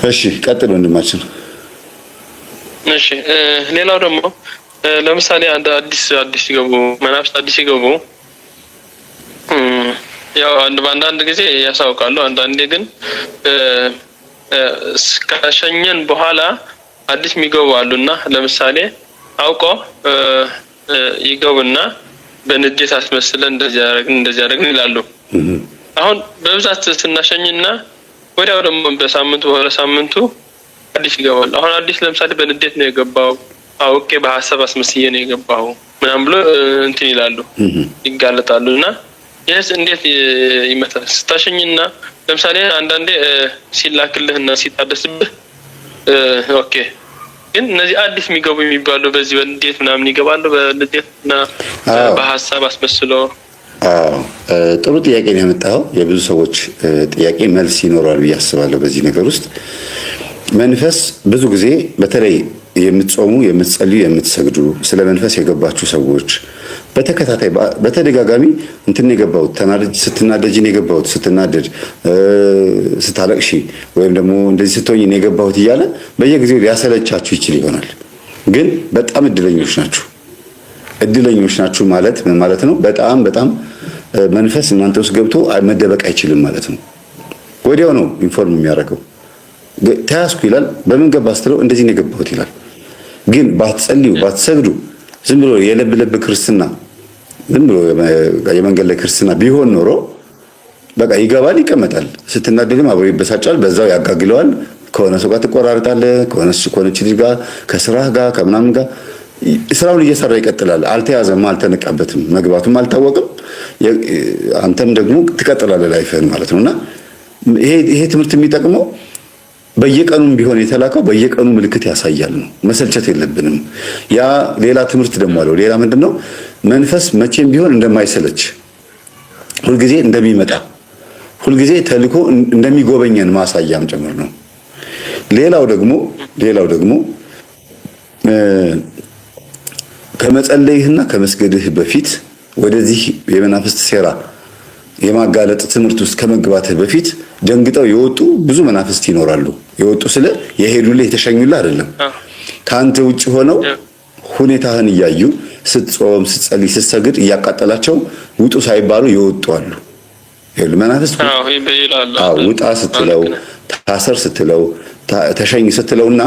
እሺ ቀጥል ወንድማችን። እሺ ሌላው ደግሞ ለምሳሌ አንድ አዲስ ይገቡ መናፍስት አዲስ ይገቡ ያው አንዳንድ ጊዜ ያሳውቃሉ። አንዳንዴ ግን ከሸኘን በኋላ አዲስ የሚገቡ አሉና ለምሳሌ አውቆ ይገቡና በንዴት አስመስለን እንደዚህ ያደረግን ይላሉ። አሁን በብዛት ስናሸኝና ወዲያው ደግሞ በሳምንቱ በኋላ ሳምንቱ አዲስ ይገባል። አሁን አዲስ ለምሳሌ በንዴት ነው የገባው አውቄ በሐሳብ አስመስዬ ነው የገባው ምናምን ብሎ እንትን ይላሉ ይጋለጣሉና ይሄስ እንዴት ይመጣል? ስታሸኝና ለምሳሌ አንዳንዴ ሲላክልህና ሲታደስብህ ኦኬ ግን እነዚህ አዲስ የሚገቡ የሚባሉ በዚህ በንዴት ምናምን ይገባሉ በንዴትና በሐሳብ አስመስሎ። ጥሩ ጥያቄ ነው ያመጣው። የብዙ ሰዎች ጥያቄ መልስ ይኖራል ብዬ አስባለሁ። በዚህ ነገር ውስጥ መንፈስ ብዙ ጊዜ በተለይ የምትጾሙ የምትጸልዩ የምትሰግዱ ስለ መንፈስ የገባችሁ ሰዎች በተከታታይ በተደጋጋሚ እንትን የገባሁት ስትናደጂ ነው የገባሁት ስትናደድ ስታለቅሺ ወይም ደግሞ እንደዚህ ስትሆኝ ነው የገባሁት እያለ በየጊዜው ሊያሰለቻችሁ ይችል ይሆናል። ግን በጣም እድለኞች ናችሁ ማለት ምን ማለት ነው? በጣም መንፈስ እናንተ ውስጥ ገብቶ መደበቅ አይችልም ማለት ነው። ወዲያው ነው ኢንፎርም የሚያደርገው። ተያዝኩ ይላል። በምን ገባ ስትለው እንደዚህ ነው የገባሁት ይላል። ግን ባትጸልዩ ባትሰግዱ ዝም ብሎ የለብ ክርስትና ዝም ብሎ የመንገድ ላይ ክርስትና ቢሆን ኖሮ በቃ ይገባል፣ ይቀመጣል። ስትናደድም አብሮ ይበሳጫል፣ በዛው ያጋግለዋል። ከሆነ ሰው ጋር ትቆራርጣለህ፣ ከሆነች ልጅ ጋር ከስራህ ጋር ከምናምን ጋር ስራውን እየሰራ ይቀጥላል። አልተያዘም፣ አልተነቃበትም፣ መግባቱም አልታወቅም። አንተም ደግሞ ትቀጥላለህ ላይፍህን ማለት ነውና ይሄ ትምህርት የሚጠቅመው በየቀኑም ቢሆን የተላከው በየቀኑ ምልክት ያሳያል ነው። መሰልቸት የለብንም። ያ ሌላ ትምህርት ደግሞ አለው። ሌላ ምንድነው? መንፈስ መቼም ቢሆን እንደማይሰለች ሁልጊዜ እንደሚመጣ ሁልጊዜ ተልኮ እንደሚጎበኘን ማሳያም ጭምር ነው። ሌላው ደግሞ ከመጸለይህና ከመስገድህ በፊት ወደዚህ የመናፍስት ሴራ የማጋለጥ ትምህርት ውስጥ ከመግባትህ በፊት ደንግጠው የወጡ ብዙ መናፍስት ይኖራሉ። የወጡ ስለ የሄዱልህ የተሸኙልህ አይደለም። ካንተ ውጭ ሆነው ሁኔታህን እያዩ ስትጾም ስትጸልይ ስትሰግድ እያቃጠላቸው ውጡ ሳይባሉ የወጡ አሉ። ይሄ መናፍስት ውጣ ስትለው ታሰር ስትለው ተሸኝ ስትለውና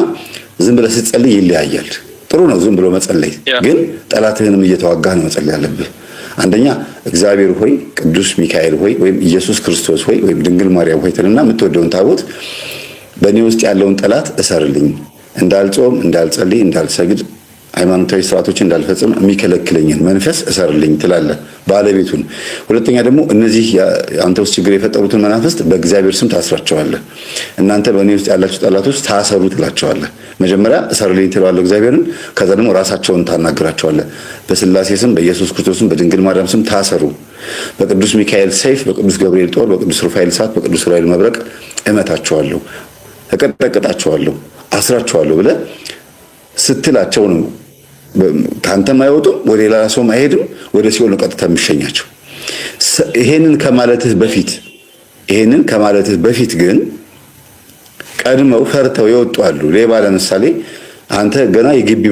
ዝም ብለህ ስትጸልይ ይለያያል። ጥሩ ነው ዝም ብሎ መጸለይ፣ ግን ጠላትህንም እየተዋጋህ ነው መጸለይ ያለብህ። አንደኛ እግዚአብሔር ሆይ ቅዱስ ሚካኤል ሆይ ወይም ኢየሱስ ክርስቶስ ሆይ ወይም ድንግል ማርያም ሆይ ተልና የምትወደውን ታቦት በእኔ ውስጥ ያለውን ጠላት እሰርልኝ፣ እንዳልጾም እንዳልጸልይ እንዳልሰግድ ሃይማኖታዊ ስርዓቶችን እንዳልፈጽም የሚከለክለኝን መንፈስ እሰርልኝ ትላለህ ባለቤቱን። ሁለተኛ ደግሞ እነዚህ አንተ ውስጥ ችግር የፈጠሩትን መናፍስት በእግዚአብሔር ስም ታስራቸዋለህ። እናንተ በእኔ ውስጥ ያላችሁ ጠላቶች ታሰሩ ትላቸዋለህ። መጀመሪያ እሰርልኝ ትለዋለህ እግዚአብሔርን። ከዛ ደግሞ ራሳቸውን ታናግራቸዋለህ። በስላሴ ስም በኢየሱስ ክርስቶስ ስም በድንግል ማርያም ስም ታሰሩ፣ በቅዱስ ሚካኤል ሰይፍ፣ በቅዱስ ገብርኤል ጦር፣ በቅዱስ ሩፋኤል እሳት፣ በቅዱስ ዑራኤል መብረቅ እመታቸዋለሁ፣ እቀጠቅጣቸዋለሁ፣ አስራቸዋለሁ ብለህ ስትላቸው ነው ካንተም አይወጡም፣ ወደ ሌላ ሰውም አይሄድም፣ ወደ ሲኦል ነው ቀጥታ የሚሸኛቸው። ይሄንን ከማለትህ በፊት ግን ቀድመው ፈርተው ይወጡ አሉ። ሌባ ለምሳሌ አንተ ገና የግቢ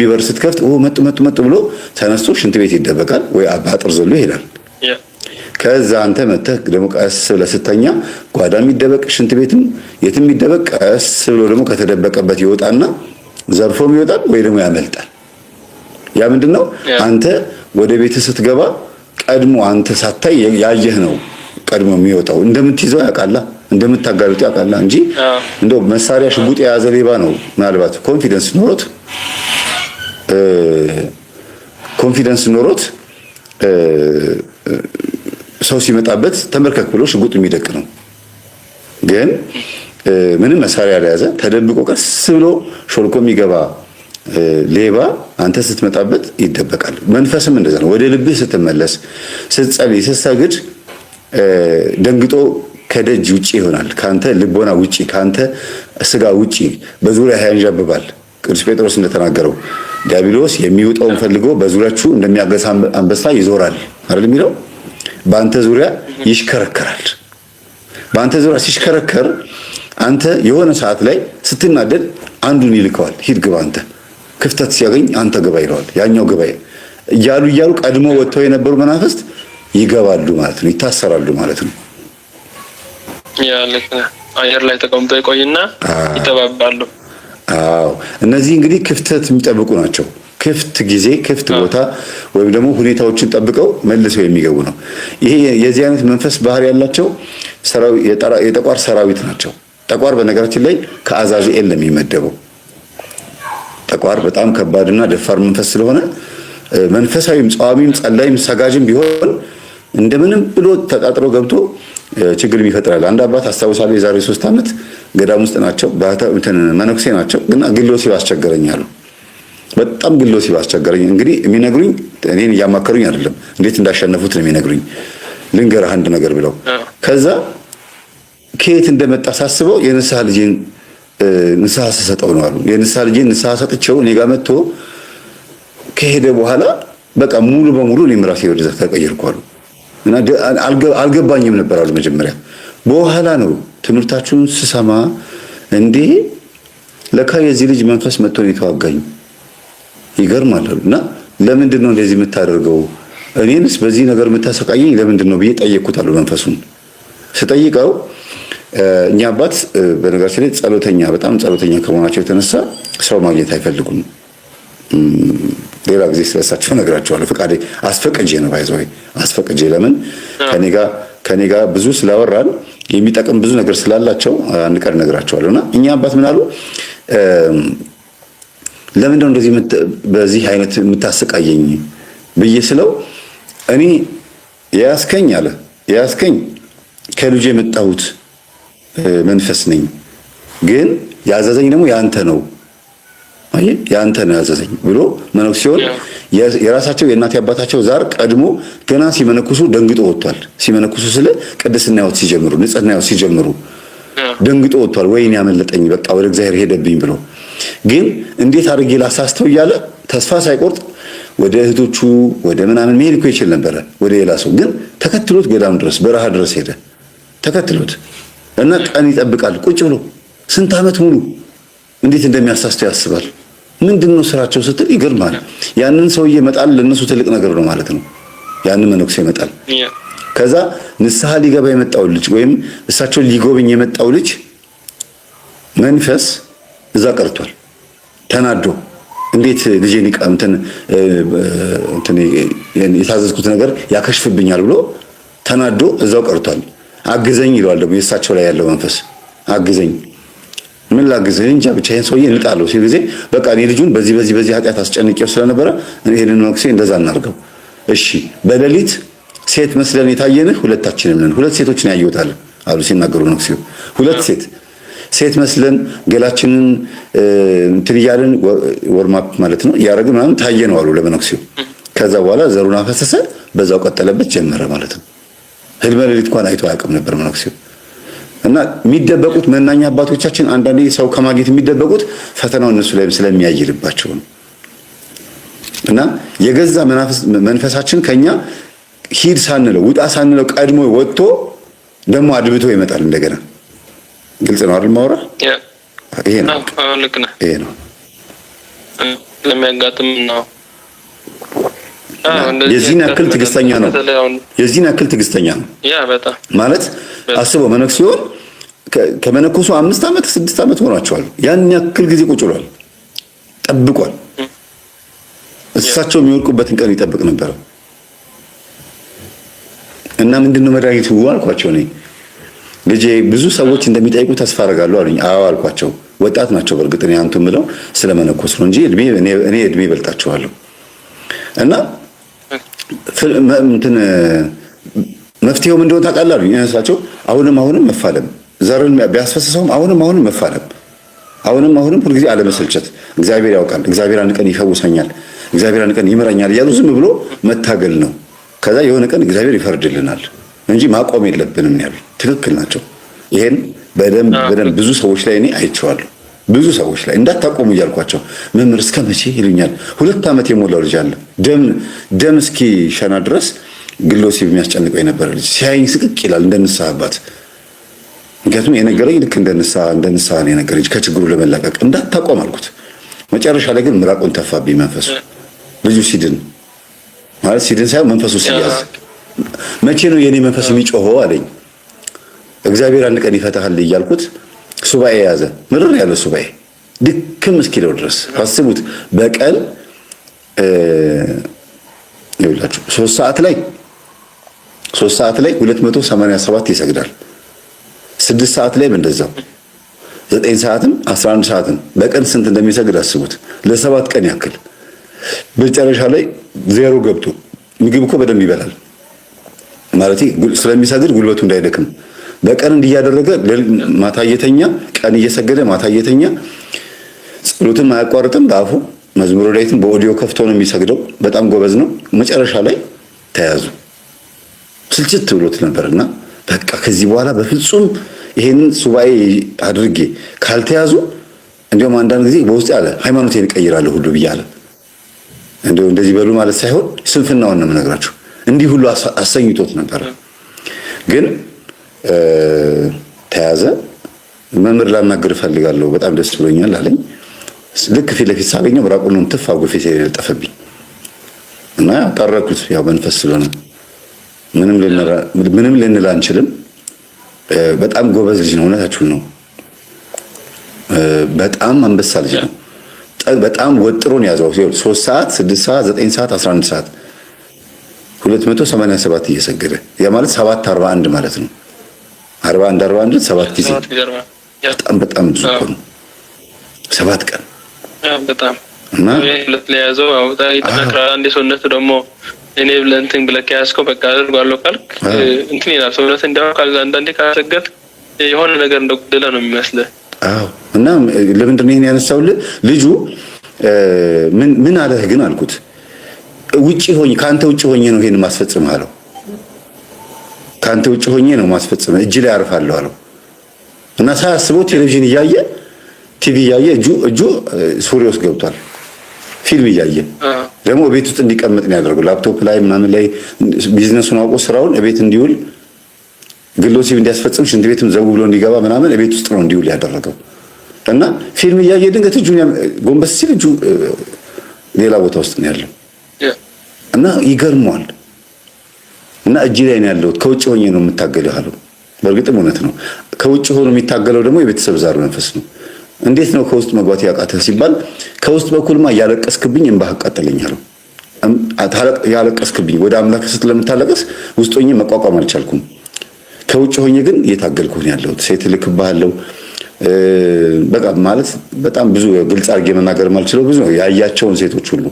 በር ስትከፍት መጡ ብሎ ተነስቶ ሽንት ቤት ይደበቃል ወይ በአጥር ዘሎ ይሄዳል። ከዛ አንተ መተህ ደግሞ ቀስ ብለህ ስተኛ ጓዳም ይደበቅ ሽንት ቤትም የትም ይደበቅ፣ ቀስ ብሎ ደግሞ ከተደበቀበት ይወጣና ዘርፎም ይወጣል ወይ ደግሞ ያመልጣል። ያ ምንድነው? አንተ ወደ ቤት ስትገባ ቀድሞ አንተ ሳታይ ያየህ ነው ቀድሞ የሚወጣው። እንደምትይዘው ያውቃላ፣ እንደምታጋልጡ ያውቃላ እንጂ እንደው መሳሪያ ሽጉጥ የያዘ ሌባ ነው ምናልባት ኮንፊደንስ ኖሮት ሰው ሲመጣበት ተመርከክ ብሎ ሽጉጥ የሚደቅ ነው። ግን ምንም መሳሪያ ያልያዘ ተደብቆ ቀስ ብሎ ሾልኮ የሚገባ ሌባ አንተ ስትመጣበት ይደበቃል። መንፈስም እንደዛ ነው። ወደ ልብህ ስትመለስ ስትጸልይ ስትሰግድ ደንግጦ ከደጅ ውጪ ይሆናል። ካንተ ልቦና ውጪ፣ ካንተ ስጋ ውጪ በዙሪያ ያንዣብባል። ቅዱስ ጴጥሮስ እንደተናገረው ዲያብሎስ የሚውጠውን ፈልጎ በዙሪያችሁ እንደሚያገሳ አንበሳ ይዞራል አይደል የሚለው። በአንተ ዙሪያ ይሽከረከራል። በአንተ ዙሪያ ሲሽከረከር አንተ የሆነ ሰዓት ላይ ስትናደድ አንዱን ይልከዋል። ሂድ ግባ አንተ፣ ክፍተት ሲያገኝ አንተ ግባ ይለዋል። ያኛው ግባ እያሉ ቀድሞ ወጥተው የነበሩ መናፍስት ይገባሉ ማለት ነው፣ ይታሰራሉ ማለት ነው። ያ ልክ አየር ላይ ተቀምጦ ይቆይና ይተባባሉ። አዎ እነዚህ እንግዲህ ክፍተት የሚጠብቁ ናቸው። ክፍት ጊዜ ክፍት ቦታ ወይም ደግሞ ሁኔታዎችን ጠብቀው መልሰው የሚገቡ ነው። ይሄ የዚህ አይነት መንፈስ ባህሪ ያላቸው የጠቋር ሰራዊት ናቸው። ጠቋር በነገራችን ላይ ከአዛዚኤል ነው የሚመደበው። ጠቋር በጣም ከባድና ደፋር መንፈስ ስለሆነ መንፈሳዊም ጸዋሚም ጸላይም ሰጋጅም ቢሆን እንደምንም ብሎ ተጣጥሮ ገብቶ ችግር ይፈጥራል። አንድ አባት አስታውሳለሁ፣ የዛሬ 3 ዓመት ገዳም ውስጥ ናቸው። መነኩሴ ናቸው፣ ግን ግሎሲብ አስቸገረኛሉ። በጣም ግሎሲብ አስቸገረኝ። እንግዲህ የሚነግሩኝ እኔን እያማከሩኝ አይደለም፣ እንዴት እንዳሸነፉት ነው የሚነግሩኝ። ልንገርህ አንድ ነገር ብለው ከዛ ከየት እንደመጣ ሳስበው የንስሐ ልጄን ንስሐ ሰጠው ነው አሉ። የንስሐ ልጄን ንስሐ ሰጥቼው እኔ ጋር መጥቶ ከሄደ በኋላ በቃ ሙሉ በሙሉ እኔም ራሴ ወደዛ ተቀየርኩ አሉ። እና አልገባኝም ነበር አሉ መጀመሪያ። በኋላ ነው ትምህርታችሁን ስሰማ እንዴ ለካ የዚህ ልጅ መንፈስ መጥቶ ነው የተዋጋኝ፣ ይገርማል አሉ። እና ለምንድን ነው እንደዚህ የምታደርገው? እኔንስ በዚህ ነገር የምታሰቃየኝ ለምንድን ነው ብዬ ጠየቅኩት አሉ። መንፈሱን ስጠይቀው እኛ አባት በነገራችን ላይ ጸሎተኛ፣ በጣም ጸሎተኛ ከመሆናቸው የተነሳ ሰው ማግኘት አይፈልጉም። ሌላ ጊዜ ስለሳቸው ነግራቸዋለሁ። ፈቃዴ አስፈቅጄ ነው ባይዘው አስፈቅጄ። ለምን ከኔ ጋር ብዙ ስላወራን የሚጠቅም ብዙ ነገር ስላላቸው አንድ ቀን ነግራቸዋለሁና እኛ አባት ምን አሉ፣ ለምን ነው እንደዚህ በዚህ አይነት የምታሰቃየኝ ብዬ ስለው እኔ ያስከኝ ከልጄ የመጣሁት መንፈስ ነኝ፣ ግን ያዘዘኝ ደግሞ ያንተ ነው ያንተ ነው ያዘዘኝ ብሎ መነኩሴውን የራሳቸው የእናት አባታቸው ዛር ቀድሞ ገና ሲመነኩሱ ደንግጦ ወጥቷል። ሲመነኩሱ ስለ ቅድስና ሕይወት ሲጀምሩ ንጽህና ሕይወት ሲጀምሩ ደንግጦ ወጥቷል። ወይኔ ያመለጠኝ በቃ ወደ እግዚአብሔር ሄደብኝ ብሎ ግን እንዴት አድርጌ ላሳስተው እያለ ተስፋ ሳይቆርጥ ወደ እህቶቹ ወደ ምናምን መሄድ እኮ ይችል ነበረ፣ ወደ ሌላ ሰው ግን ተከትሎት ገዳም ድረስ በረሃ ድረስ ሄደ ተከትሎት እና ቀን ይጠብቃል ቁጭ ብሎ ስንት ዓመት ሙሉ እንዴት እንደሚያሳስተው ያስባል። ምንድነው ስራቸው ስትል ይገርማል። ያንን ሰውዬ መጣል ለነሱ ትልቅ ነገር ነው ማለት ነው። ያንን መነኩሴ መጣል ከዛ ንስሐ ሊገባ የመጣው ልጅ ወይም እሳቸው ሊጎበኝ የመጣው ልጅ መንፈስ እዛ ቀርቷል። ተናዶ እንዴት ልጄን ይቀምተን የታዘዝኩት ነገር ያከሽፍብኛል ብሎ ተናዶ እዛው ቀርቷል። አግዘኝ ይለዋል ደግሞ የእሳቸው ላይ ያለው መንፈስ አግዘኝ፣ ምን ላግዝህ እንጃ ብቻ ይሄን ሰውዬ እንጣለው ሲል ጊዜ በቃ እኔ ልጁን በዚህ ኃጢአት አስጨንቄው ስለነበረ ይሄንን መነኩሴ እንደዛ እናርገው። እሺ በሌሊት ሴት መስለን የታየንህ ሁለታችንም ነን፣ ሁለት ሴቶችን ያየሁታል አሉ ሲናገሩ መነኩሴው። ሁለት ሴት መስለን ገላችንን እንትን እያልን ወርማፕ ማለት ነው እያደረግን ምናምን ታየ ነው አሉ ለመነኩሴው። ከዛ በኋላ ዘሩን አፈሰሰ፣ በዛው ቀጠለበት ጀመረ ማለት ነው። ህልመ ሌሊት እንኳን አይቶ አያውቅም ነበር መነኩሴው። እና የሚደበቁት መናኛ አባቶቻችን አንዳንዴ ሰው ከማግኘት የሚደበቁት ፈተናው እነሱ ላይ ስለሚያይልባቸው ነው። እና የገዛ መንፈሳችን ከኛ ሂድ ሳንለው ውጣ ሳንለው ቀድሞ ወጥቶ ደግሞ አድብቶ ይመጣል እንደገና። ግልጽ ነው አይደል? ማውራ ይሄ ነው። ልክ ነህ። ይሄ ነው ለሚያጋጥም ነው። የዚህን ያክል ትዕግስተኛ ነው። የዚህን ያክል ትዕግስተኛ ነው። ያ በጣም ማለት አስበው መነኩሴውን ከመነኮሱ 5 ዓመት 6 ዓመት ሆኗቸዋል። ያን ያክል ጊዜ ቁጭ ብሏል፣ ጠብቋል። እሳቸው የሚወርቁበትን ቀን ይጠብቅ ነበር። እና ምንድነው መድኃኒቱ አልኳቸው። እኔ ልጄ ብዙ ሰዎች እንደሚጠይቁ ተስፋ አደርጋለሁ አሉኝ። አዎ አልኳቸው። ወጣት ናቸው በእርግጥ እኔ አንቱ ምለው ስለመነኮስ ነው እንጂ እኔ እድሜ ይበልጣቸዋለሁ። እና መፍትሄው ምን እንደሆነ ታውቃለህ አሉኝ። እነሳቸው አሁንም መፋለም፣ ዘርን ቢያስፈስሰውም አሁንም መፋለም፣ አሁንም ሁልጊዜ አለመሰልቸት። እግዚአብሔር ያውቃል፣ እግዚአብሔር አንድ ቀን ይፈውሰኛል፣ እግዚአብሔር አንድ ቀን ይምረኛል እያሉ ዝም ብሎ መታገል ነው። ከዛ የሆነ ቀን እግዚአብሔር ይፈርድልናል እንጂ ማቆም የለብንም ያሉኝ ትክክል ናቸው። ይሄን በደንብ ብዙ ሰዎች ላይ እኔ አይቼዋለሁ። ብዙ ሰዎች ላይ እንዳታቆሙ እያልኳቸው መምህር እስከ መቼ ይሉኛል። 2 ዓመት የሞላው ልጅ አለ ደም እስኪ ሸና ድረስ ግሎሲብ የሚያስጨንቀው የነበረ ልጅ ሲያይኝ ስቅቅ ይላል እንደ ንስሐ አባት። ምክንያቱም የነገረኝ ልክ እንደነሳ ነው የነገረኝ ከችግሩ ለመላቀቅ እንዳታቆም አልኩት። መጨረሻ ላይ ግን ምራቁን ተፋብኝ መንፈሱ። ልጁ ሲድን ማለት ሲድን ሳይሆን መንፈሱ ሲያዝ መቼ ነው የኔ መንፈስ የሚጮኸው አለኝ። እግዚአብሔር አንድ ቀን ይፈታሃል እያልኩት ሱባኤ ያዘ። ምርር ያለ ሱባኤ ድክም እስኪለው ድረስ አስቡት። በቀን ይኸውላችሁ 3 ሰዓት ላይ 287 ይሰግዳል። 6 ሰዓት ላይ እንደዛው 9 ሰዓትም 11 ሰዓትም በቀን ስንት እንደሚሰግድ አስቡት። ለ7 ቀን ያክል በመጨረሻ ላይ ዜሮ ገብቶ ምግብ እኮ በደንብ ይበላል ማለት ስለሚሰግድ ጉልበቱ እንዳይደክም በቀን እንዲያደረገ ማታ እየተኛ ቀን እየሰገደ ማታ እየተኛ ጸሎትን አያቋርጥም። በአፉ መዝሙረ ዳዊትን በኦዲዮ ከፍቶ ነው የሚሰግደው። በጣም ጎበዝ ነው። መጨረሻ ላይ ተያዙ። ስልችት ብሎት ነበርና በቃ ከዚህ በኋላ በፍጹም ይሄንን ሱባኤ አድርጌ ካልተያዙ እንደውም አንዳንድ ጊዜ በውስጥ ያለ ሃይማኖቴን እቀይራለሁ ሁሉ ብያለሁ። እንደዚህ በሉ ማለት ሳይሆን ስንፍናውን ነው የምነግራችሁ። እንዲህ ሁሉ አሰኝቶት ነበር። ግን ተያዘ። መምህር ላናግር እፈልጋለሁ በጣም ደስ ብሎኛል አለኝ። ልክ ፊት ለፊት ሳገኘው ምራቁን ትፍ አድርጎ ፊቴ የለጠፈብኝ እና ጠረኩት። ያው መንፈስ ስለሆነ ምንም ልንል አንችልም። በጣም ጎበዝ ልጅ ነው። እውነታችሁን ነው። በጣም አንበሳ ልጅ ነው። በጣም ወጥሮን ያዘው። 3 ሰዓት 6 ሰዓት 9 ሰዓት 11 ሰዓት 287 እየሰገደ ያ ማለት 741 ማለት ነው። 41 7 ጊዜ በጣም ብዙ ነው። 7 ቀን በጣም እና ሁለት ላይ ያዘው አውጣ ይተናክራል። አንዴ ሰውነቱ ደግሞ እኔ ብለንትን ብለክ ያስከው በቃ አድርጓለሁ ካልክ እንትን ይላል ሰውነት እንደው አንዳንዴ ካሰገድ የሆነ ነገር እንደጎደለ ነው የሚመስለው። አዎ እና ለምንድን ነው ይሄን ያነሳውልህ? ልጁ ምን አለህ ግን አልኩት። ውጪ ሆኜ ካንተ ውጪ ሆኜ ነው ይሄን ማስፈጽም አለው። ካንተ ውጪ ሆኜ ነው ማስፈጽም እጅ ላይ አርፋለሁ አለው። እና ሳያስበው ቴሌቪዥን እያየ ቲቪ እያየ እጁ ሱሪ ውስጥ ገብቷል። ፊልም እያየ ደግሞ ቤት ውስጥ እንዲቀመጥ ነው ያደረገው። ላፕቶፕ ላይ ምናምን ላይ ቢዝነሱን አውቆ ስራውን ቤት እንዲውል ግሎሲቭ እንዲያስፈጽም ሽንት ቤትም ዘው ብሎ እንዲገባ ምናምን ቤት ውስጥ ነው እንዲውል ያደረገው። እና ፊልም እያየ ድንገት እጁን ጎንበስ ሲል እጁ ሌላ ቦታ ውስጥ ነው ያለው። እና ይገርመዋል። እና እጅ ላይ ነው ያለው ከውጭ ሆኜ ነው የምታገለው አለው። በእርግጥም እውነት ነው። ከውጭ ሆኖ የሚታገለው ደግሞ የቤተሰብ ዛር መንፈስ ነው። እንዴት ነው ከውስጥ መግባት ያቃተህ ሲባል ከውስጥ በኩልማ ያለቀስክብኝ እንባህ አቃጠለኝ አለው። ያለቀስክብኝ ወደ አምላክ ስለምታለቅስ ውስጥ ሆኜ መቋቋም አልቻልኩም። ከውጭ ሆኜ ግን እየታገልኩ ነው ያለሁት። ሴት ልክብሃለሁ በቃ ማለት በጣም ብዙ ግልጽ አድርጌ መናገር ማልችለው ብዙ ነው። ያያቸውን ሴቶች ሁሉ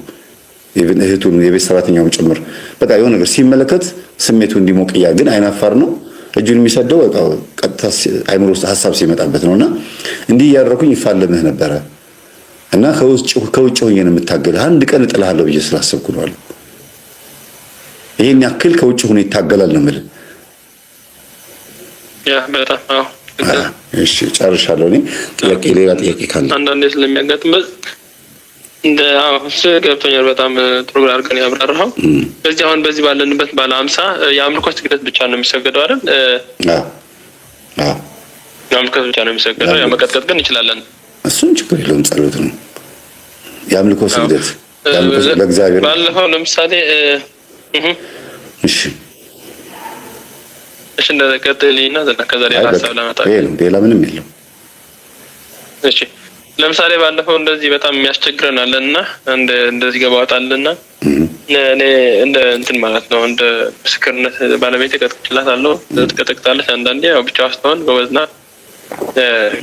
ኢቭን እህቱን የቤት ሰራተኛውን ጭምር በቃ የሆነ ነገር ሲመለከት ስሜቱ እንዲሞቅያ ግን አይናፋር ነው። እጁን የሚሰደው በቃ ቀጥታ አይምሮ ውስጥ ሐሳብ ሲመጣበት ነውና እንዲህ ያደረኩኝ ይፋለምህ ነበረ እና ከውጭ ሆኜ ነው የምታገለው። አንድ ቀን እጥልሃለሁ ብዬ ስላሰብኩ ነው አለ። ይሄን ያክል ከውጭ ሆኖ ይታገላል ነው ማለት ያ በጣም አዎ። እሺ ጨርሻለሁ። እኔ ሌላ ጥያቄ ካለ አንዳንዴ ስለሚያጋጥም እንደ ገብቶኛል። በጣም ጥሩ አድርገን ያብራራኸው። በዚህ አሁን በዚህ ባለንበት ባለ 50 የአምልኮ ስግደት ብቻ ነው የሚሰገደው አይደል? የአምልኮ ብቻ ነው የሚሰገደው። ያ መቀጥቀጥ ግን እንችላለን። እሱን ችግር የለውም። ጸሎት ነው የአምልኮ ስግደት ለእግዚአብሔር። ባለፈው ለምሳሌ እሺ እንደቀጥልኝና ከዛ ሌላ ሀሳብ ላመጣ ሌላ ምንም የለም። እሺ ለምሳሌ ባለፈው እንደዚህ በጣም የሚያስቸግረን አለና እንደዚህ ገባውታልና እኔ እንደ እንትን ማለት ነው እንደ ምስክርነት ባለቤቴ ቀጥቅላታለሁ ትቀጥቅጣለች። አንዳንዴ ያው ብቻ አስተዋል በወዝና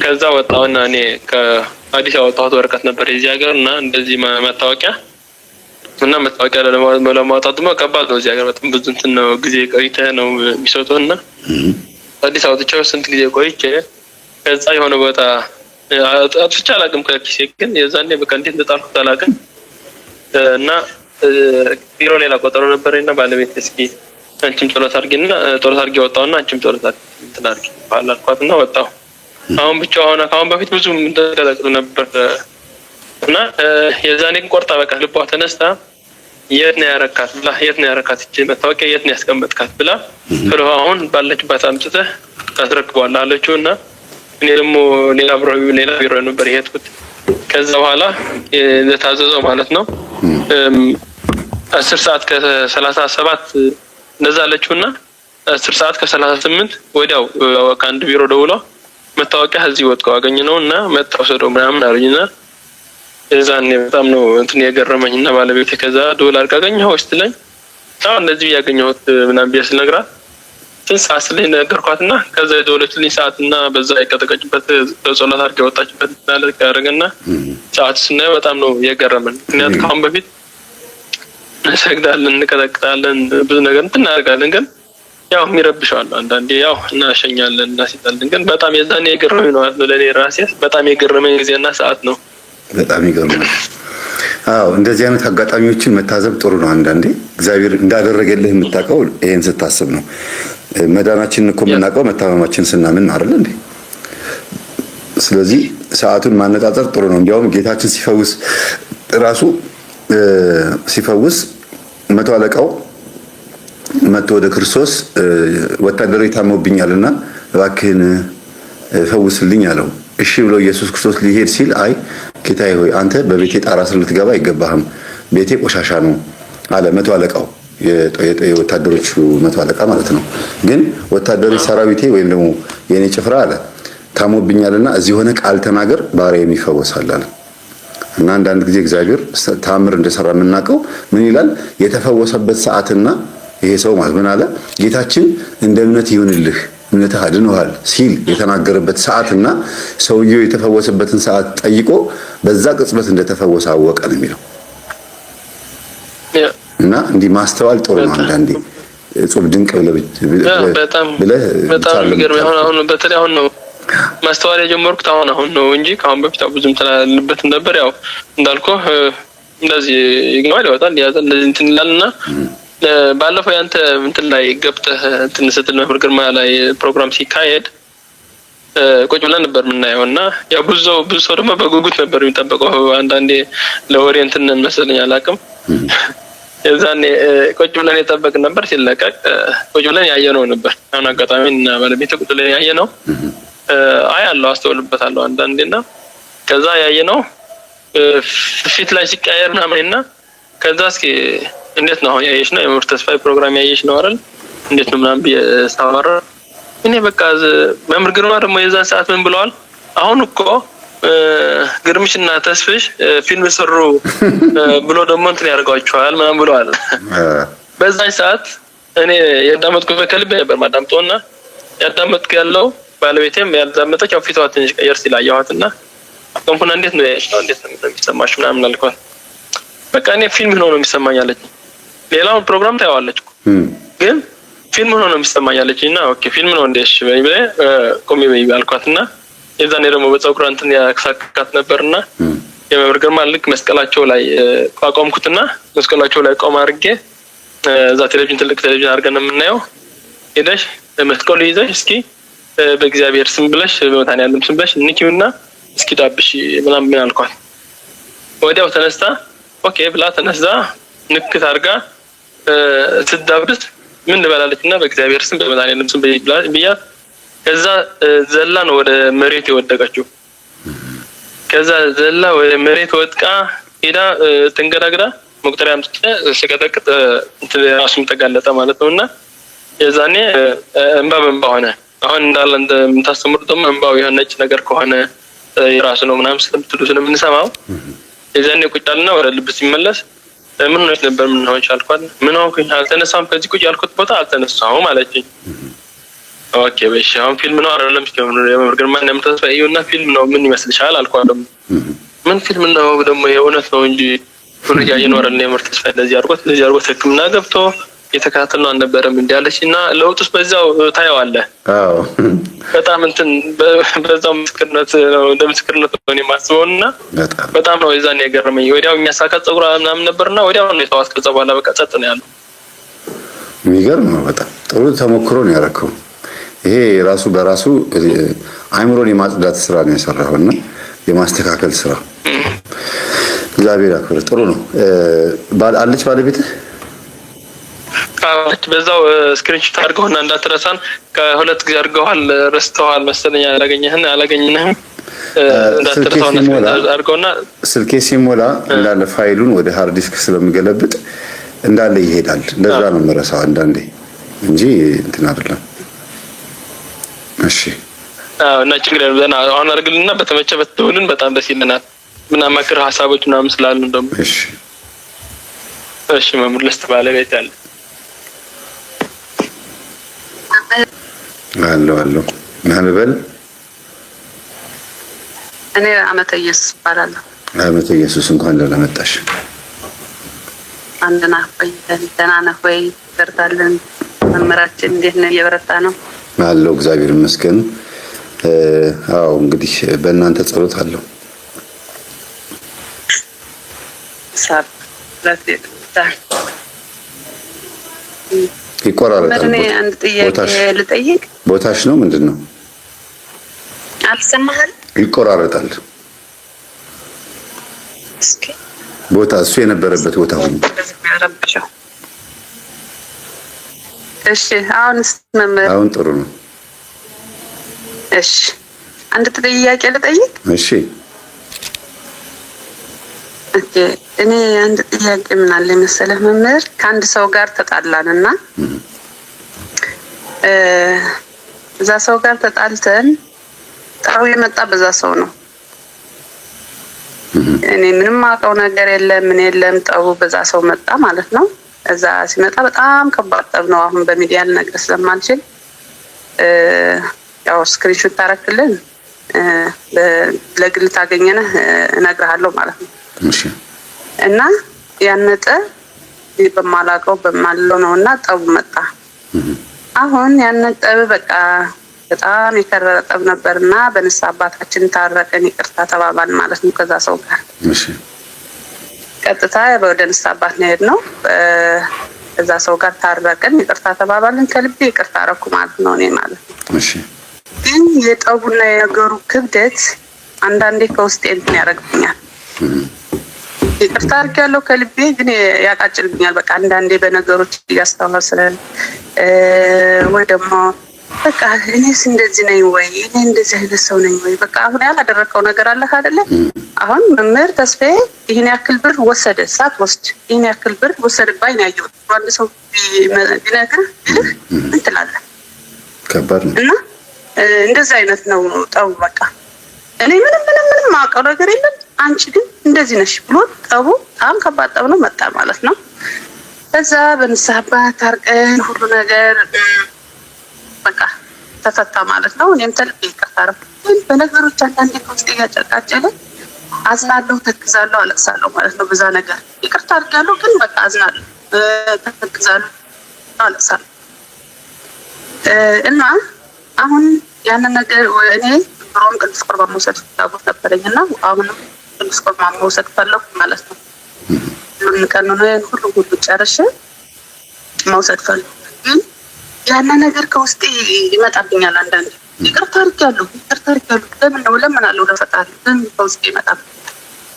ከዛ ወጣውና እኔ ከአዲስ አበባ ወረቀት ነበር የዚህ ሀገር እና እንደዚህ መታወቂያ እና መታወቂያ ለማውጣት ደግሞ ከባድ ነው። እዚህ ሀገር በጣም ብዙ እንትን ነው ጊዜ ቆይተህ ነው የሚሰጡና አዲስ አበባ ስንት ጊዜ ቆይቼ ከዛ የሆነ ቦታ አጥፍቼ አላውቅም ከኪሴ ግን የዛኔ በቃ እንዴት እንደጣልኩት አላውቅም። እና ቢሮ ሌላ ቆጠሮ ነበርና ባለቤት እስኪ አንቺም ጸሎት አድርጊና ጸሎት አድርጊ ወጣውና አንቺም ጸሎት አድርጊ ባላልኳትና ወጣው። አሁን ብቻ ሆነ ካሁን በፊት ብዙ እንደተቀጠቀጡ ነበር እና የዛኔ ቆርጣ በቃ ልቧ ተነስታ የት ነው ያረካት ብላ የት ነው ያረካት እቺ መታወቂያ የት ነው ያስቀመጥካት ብላ ፍርሃውን ባለችበት አምጥተህ ታስረክባለህ አለችውና እኔ ደግሞ ሌላ ቢሮ ነበር የሄድኩት። ከዛ በኋላ ለታዘዘው ማለት ነው 10 ሰዓት ከ37 እንደዛ አለችውና 10 ሰዓት ከ38 ወዲያው ከአንድ ቢሮ ደውሎ መታወቂያ እዚህ ወጥቶ አገኘነውና መጣው ሰዶ ምናምን አሉኝና እዛኔ በጣም ነው እንትን የገረመኝና ባለቤቴ ከዛ ዶላር ካገኘው ወስጥለኝ አሁን እንደዚህ ያገኘሁት ምናምን ቢያስ ነግራት ትንሳስ ላይ ነገርኳትና ከዛ የደወለችልኝ ሰዓትና በዛ የቀጠቀጭበት ጸሎት አድርጋ ወጣችበት ማለት ያደረገና ሰዓት ስናይ በጣም ነው የገረመን። ምክንያቱም ካሁን በፊት እንሰግዳለን፣ እንቀጠቅጣለን፣ ብዙ ነገር እናደርጋለን ግን ያው የሚረብሻል አንዳንዴ ያው እናሸኛለን እናሲታለን ግን በጣም የዛኔ የገረመኝ ነው ለኔ ራሴ በጣም የገረመኝ ጊዜና ሰዓት ነው። በጣም ይገርማል። አዎ እንደዚህ አይነት አጋጣሚዎችን መታዘብ ጥሩ ነው። አንዳንዴ እግዚአብሔር እንዳደረገልህ የምታውቀው ይሄን ስታስብ ነው። መዳናችንን እኮ የምናውቀው መታመማችን ስናምን አይደል እንዴ? ስለዚህ ሰዓቱን ማነጻጸር ጥሩ ነው። እንዲያውም ጌታችን ሲፈውስ መቶ አለቃው መጥቶ ወደ ክርስቶስ ወታደሮች ታመውብኛልና እባክህን ፈውስልኝ አለው። እሺ ብሎ ኢየሱስ ክርስቶስ ሊሄድ ሲል አይ ጌታዬ ሆይ አንተ በቤቴ ጣራ ስር ልትገባ አይገባህም፣ ቤቴ ቆሻሻ ነው አለ መቶ አለቃው። የወታደሮቹ መቶ አለቃ ማለት ነው። ግን ወታደሮች ሰራዊቴ ወይም ደግሞ የኔ ጭፍራ አለ ታሞብኛልና እዚህ ሆነ ቃል ተናገር ባሪያዬ ይፈወሳል አለ። እና አንዳንድ ጊዜ እግዚአብሔር ታምር እንደሰራ የምናውቀው ምን ይላል? የተፈወሰበት ሰዓትና ይሄ ሰው ማለት ምን አለ? ጌታችን እንደ እምነት ይሁንልህ እምነትህ አድኖሃል ሲል የተናገረበት ሰዓትና ሰውየው የተፈወሰበትን ሰዓት ጠይቆ በዛ ቅጽበት እንደተፈወሰ አወቀ ነው የሚለው። እና እንዲህ ማስተዋል ጥሩ ነው። አንዳንዴ እጹብ ድንቅ በጣም የሚገርም አሁን በተለይ አሁን ነው ማስተዋል የጀመርኩት አሁን ነው እንጂ ካሁን በፊት ብዙም ተላልበት ነበር። ያው እንዳልኩህ እንደዚህ ይገባል ይወጣል ያዛል እንደዚህ እንትን ይላልና ባለፈው ያንተ እንትን ላይ ገብተህ እንትን ስትል መምህር ግርማ ላይ ፕሮግራም ሲካሄድ ቁጭ ብለን ነበር የምናየውና ያው ብዙ ሰው ደግሞ በጉጉት ነበር የሚጠበቀው። አንዳንዴ ለወሬ እንትን መሰለኝ አላውቅም። የዛኔ ቁጭ ብለን የጠበቅን ነበር። ሲለቀቅ ቁጭ ብለን ያየነው ነበር። አሁን አጋጣሚ እና ባለቤቴ ቁጭ ብለን ያየነው አያለሁ አስተውልበታለሁ አንዳንዴና ከዛ ያየነው ፊት ላይ ሲቀየር ምናምንና ከዛ እስኪ እንዴት ነው አሁን ያየሽ ነው የመምህር ተስፋዬ ፕሮግራም ያየሽ ነው አይደል እንዴት ነው ምናምን ቢያስተማራ እኔ በቃ መምህር ግርማ ደግሞ የዛን ሰዓት ምን ብለዋል? አሁን እኮ ግርምሽና ተስፍሽ ፊልም ሰሩ ብሎ ደግሞ እንትን ያደርጋቸዋል ምናምን ብለዋል። በዛን ሰዓት እኔ ያዳመጥኩት ከልቤ ነበር ማዳምጦና ያዳመጥኩ ያለው ባለቤቴም ያዳመጠች ያው ፊቷ ትንሽ ቀየር ሲል አየኋትና አቆምኩና እንዴት ነው ያየሽ ነው እንዴት ነው የሚሰማሽ ምናምን አልኳት። በቃ እኔ ፊልም ነው የሚሰማኝ አለች። ሌላውን ፕሮግራም ታያዋለች ግን ፊልም ነው የሚሰማኝ አለችና ኦኬ ፊልም ነው እንደሽ በይ ቆሜ በይ አልኳትና የዛኔ ደግሞ በፀጉሯ እንትን ያክሳካት ነበርና የመምህር ግርማ ልክ መስቀላቸው ላይ አቆምኩትና መስቀላቸው ላይ ቆም አድርጌ እዛ ቴሌቪዥን ትልቅ ቴሌቪዥን አድርገን የምናየው ሄደሽ መስቀሉ ይዘሽ እስኪ በእግዚአብሔር ስም ብለሽ በመድኃኒዓለም ስም ብለሽ ንኪውና እስኪ ዳብሽ ምናምን አልኳት። ወዲያው ተነስታ ኦኬ ብላ ተነስታ ንክት አድርጋ ስትዳብስ ምን ልበላለችና በእግዚአብሔር ስም በመድኃኒዓለም ስም ብያ ከዛ ዘላ ነው ወደ መሬት የወደቀችው። ከዛ ዘላ ወደ መሬት ወድቃ ሄዳ ተንገዳግዳ መቁጠሪያም ሲቀጠቅጥ ራሱን ተጋለጠ ማለት ነውና የዛኔ እንባ ሆነ። አሁን እንዳለ እንደምታስተምሩት ደግሞ እንባው የሆነ ነጭ ነገር ከሆነ የራሱ ነው ምናምን ስለምትሉ ስለምንሰማው የዛኔ ቁጫልና ወደ ልብ ሲመለስ ምን ነው ነበር ምን ነው አልኳት። ምን ሆንኩኝ አልተነሳም ከዚህ ቁጭ ያልኩት ቦታ አልተነሳሁም አለችኝ። ኦኬ በሽ አሁን ፊልም ነው አይደለም የመምህር ግርማ እንደምታስፈይውና ፊልም ነው ምን ይመስልሻል አልኳት። ምን ፊልም ነው ደግሞ የእውነት ነው እንጂ ምን ያየነው አይደለም የመምህር ተስፋዬ እንደዚህ አድርጎት ሕክምና ገብቶ የተከታተልነው አልነበረም እንዲያለችና ለውጥስ በዛው ታየዋለህ። አዎ በጣም እንትን በዛው ምስክርነት ነው እንደምስክርነት ነው የማስበውና በጣም ነው የዛኔ የገረመኝ። ወዲያው የሚያሳካት ፀጉሯ ምናምን ነበርና ወዲያው ነው የተዋት። ከዛ በኋላ በቃ ጸጥ ነው ያለው። የሚገርም ነው። በጣም ጥሩ ተሞክሮ ነው ያደረከው። ይሄ ራሱ በራሱ አይምሮን የማጽዳት ስራ ነው የሰራውና የማስተካከል ስራ። እግዚአብሔር ያክብር። ጥሩ ነው። አለች ባለቤትህ? አለች። በዛው ስክሪንሾት አድርገውና እንዳትረሳን። ከሁለት ጊዜ አድርገዋል፣ ረስተዋል መሰለኝ። አላገኘንህም። ስልኬ ሲሞላ እንዳለ ፋይሉን ወደ ሃርድ ዲስክ ስለምገለብጥ እንዳለ ይሄዳል። ለዛ ነው የምረሳው አንዳንዴ እንጂ እንትን አይደለም። እሺ እና ችግር የለም። አሁን አድርግልና በተመቸ በትውልን በጣም ደስ ይለናል። ምናማክር ሀሳቦች ምናምን ስላሉ እንደውም እሺ መምህር ልስጥ ባለቤት ያለ አለው ማን በል እኔ አመተ ኢየሱስ እባላለሁ። አመተ ኢየሱስ እንኳን ደህና መጣሽ። አንደና ቆይ ደህና ነህ ወይ? በርታለን። መምህራችን እንዴት ነው? እየበረታ ነው አለው። እግዚአብሔር ይመስገን። አዎ እንግዲህ በእናንተ ጸሎት አለው። ይቆራረጣል። አንድ ጥያቄ ልጠይቅ። ቦታሽ ነው ምንድን ነው? አልሰማህም? ይቆራረጣል። እስኪ ቦታ እሱ የነበረበት ቦታ ሁሉ እሺ። አሁን ጥሩ ነው። እሺ አንድ ጥያቄ ልጠይቅ። እሺ እኔ አንድ ጥያቄ ምን አለ መሰለህ መምህር፣ ከአንድ ሰው ጋር ተጣላንና እዛ ሰው ጋር ተጣልተን ጠሩ የመጣ በዛ ሰው ነው። እኔ ምንም አውቀው ነገር የለም ምን የለም፣ ጠሩ በዛ ሰው መጣ ማለት ነው። እዛ ሲመጣ በጣም ከባድ ጠብ ነው። አሁን በሚዲያ ልነግርህ ስለማልችል ያው ስክሪንሾት ታረክልን ለግል ታገኘነህ እነግርሃለሁ ማለት ነው። እሺ እና ያነጠ በማላውቀው በማለው ነውና ጠቡ መጣ። አሁን ያነጠ በቃ በጣም የከረረ ጠብ ነበርና በንስሐ አባታችን ታረቀን፣ ይቅርታ ተባባል ማለት ነው ከዛ ሰው ጋር። እሺ ቀጥታ ወደ ንስሐ አባት ነው የሄድነው። ከዛ ሰው ጋር ታረቀን፣ ይቅርታ ተባባልን። ከልቤ ይቅርታ አደረኩ ማለት ነው እኔ ማለት ነው። እሺ ግን የጠቡና የነገሩ ክብደት አንዳንዴ ከውስጤ እንትን ያደርግብኛል። ይቅርታ አድርጌያለሁ ከልቤ፣ ግን ያቃጭልብኛል። በቃ አንዳንዴ በነገሮች እያስታወስን ወይ ደግሞ በቃ እኔስ እንደዚህ ነኝ ወይ እኔ እንደዚህ አይነት ሰው ነኝ ወይ በቃ አሁን ያላደረከው ነገር አለ አይደለ? አሁን መምህር ተስፋዬ ይሄን ያክል ብር ወሰደ፣ ሳትወስድ ይሄን ያክል ብር ወሰደ ባይ ነው ያየሁት። አንድ ሰው ቢነግርህ ምን ትላለህ? ከባድ ነው። እና እንደዚህ አይነት ነው ጠቡ። በቃ እኔ ምንም ማውቀው ነገር የለም፣ አንቺ ግን እንደዚህ ነሽ ብሎ ጠቡ በጣም ከባድ ጠብ ነው መጣ ማለት ነው። ከዛ በንስሐ አባት ታርቀን ሁሉ ነገር በቃ ተፈታ ማለት ነው። እኔም ተልቤ ይቅርታ አደረኩኝ። በነገሮች አንዳንዴ ከውስጥ እያጨቃጨለ አዝናለሁ፣ ተክዛለሁ፣ አለቅሳለሁ ማለት ነው። በዛ ነገር ይቅርታ አድርጋለሁ፣ ግን በቃ አዝናለሁ፣ ተክዛለሁ፣ አለቅሳለሁ እና አሁን ያንን ነገር እኔ ብሮም ቅዱስ ቁርባን መውሰድ ፍላጎት ነበረኝና አሁንም ቅዱስ ቁርባን መውሰድ ፈለኩ ማለት ነው። ሁሉን ቀን ነው ሁሉ ጨርሼ መውሰድ ፈለኩ። ግን ያን ነገር ከውስጤ ይመጣብኛል አንዳንዴ። ይቅርታ አድርጋለሁ ለምን አለው ለፈጣሪ ለምን ከውስጤ ይመጣል?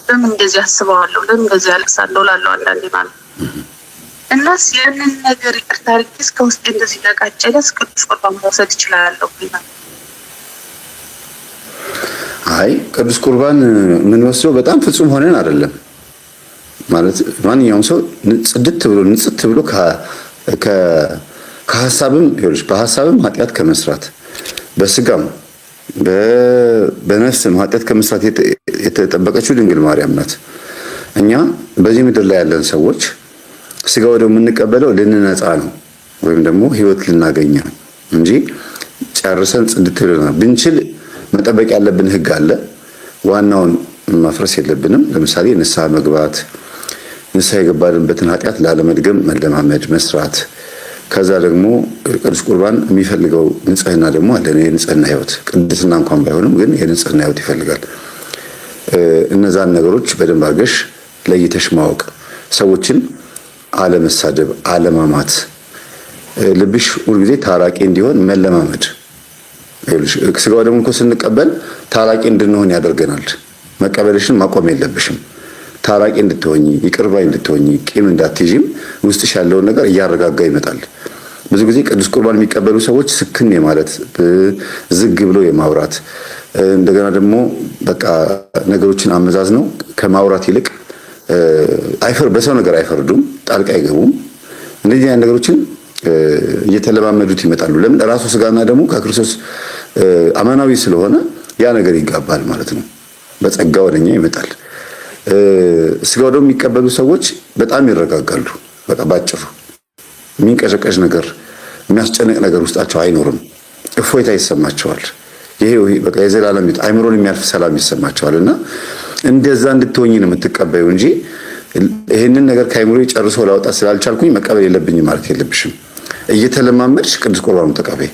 ለምን እንደዚህ አስበዋለሁ? ለምን እንደዚህ አለቅሳለሁ እላለሁ አንዳንዴ ማለት ነው። እናስ ያንን ነገር ይቅርታ አድርጌስ ከውስጤ እንደዚህ ተቃጨለስ ቅዱስ ቁርባን መውሰድ እችላለሁ? አይ ቅዱስ ቁርባን ምን ወስደው በጣም ፍጹም ሆነን አይደለም ማለት ማንኛውም ሰው ጽድት ብሎ ንጽት ብሎ ከሐሳብም ይኸውልሽ በሐሳብም ኃጢአት ከመስራት በስጋም በነፍስም ኃጢአት ከመስራት የተጠበቀችው ድንግል ማርያም ናት። እኛ በዚህ ምድር ላይ ያለን ሰዎች ስጋው ደግሞ የምንቀበለው ልንነጻ ነው ወይም ደግሞ ህይወት ልናገኝ ነው እንጂ ጨርሰን ጽድት ብለና ብንችል መጠበቅ ያለብን ህግ አለ። ዋናውን ማፍረስ የለብንም። ለምሳሌ ንስሐ መግባት፣ ንስሐ የገባንበትን ኃጢአት ላለመድገም መለማመድ መስራት። ከዛ ደግሞ ቅዱስ ቁርባን የሚፈልገው ንጽህና ደግሞ አለ። የንጽህና ህይወት ቅድስና እንኳን ባይሆንም ግን የንጽህና ህይወት ይፈልጋል። እነዛን ነገሮች በደንብ አድርገሽ ለይተሽ ማወቅ፣ ሰዎችን አለመሳደብ፣ አለማማት፣ ልብሽ ሁልጊዜ ታራቂ እንዲሆን መለማመድ። ስጋው ደግሞ እኮ ስንቀበል ታራቂ እንድንሆን ያደርገናል። መቀበልሽን ማቆም የለብሽም። ታራቂ እንድትሆኚ ይቅር ባይ እንድትሆኚ ቂም እንዳትይዥም ውስጥሽ ያለውን ነገር እያረጋጋ ይመጣል። ብዙ ጊዜ ቅዱስ ቁርባን የሚቀበሉ ሰዎች ስክን የማለት ዝግ ብሎ የማውራት እንደገና ደግሞ በቃ ነገሮችን አመዛዝነው ከማውራት ይልቅ በሰው ነገር አይፈርዱም፣ ጣልቃ አይገቡም። እንደዚህ አይነት ነገሮችን እየተለማመዱት ይመጣሉ። ለምን? ራሱ ስጋና ደግሞ ከክርስቶስ አማናዊ ስለሆነ ያ ነገር ይጋባል ማለት ነው። በጸጋ ወደኛ ይመጣል። ስጋው ደግሞ የሚቀበሉ ሰዎች በጣም ይረጋጋሉ። በቃ ባጭሩ የሚንቀሸቀሽ ነገር የሚያስጨንቅ ነገር ውስጣቸው አይኖርም። እፎይታ ይሰማቸዋል። ይሄ በቃ የዘላለም አይምሮን የሚያልፍ ሰላም ይሰማቸዋል። እና እንደዛ እንድትሆኚ ነው የምትቀበዩ እንጂ ይሄንን ነገር ከአይምሮ ጨርሶ ላውጣ ስላልቻልኩኝ መቀበል የለብኝም ማለት የለብሽም። እየተለማመድሽ ቅዱስ ቁርባኑን ተቀበይ።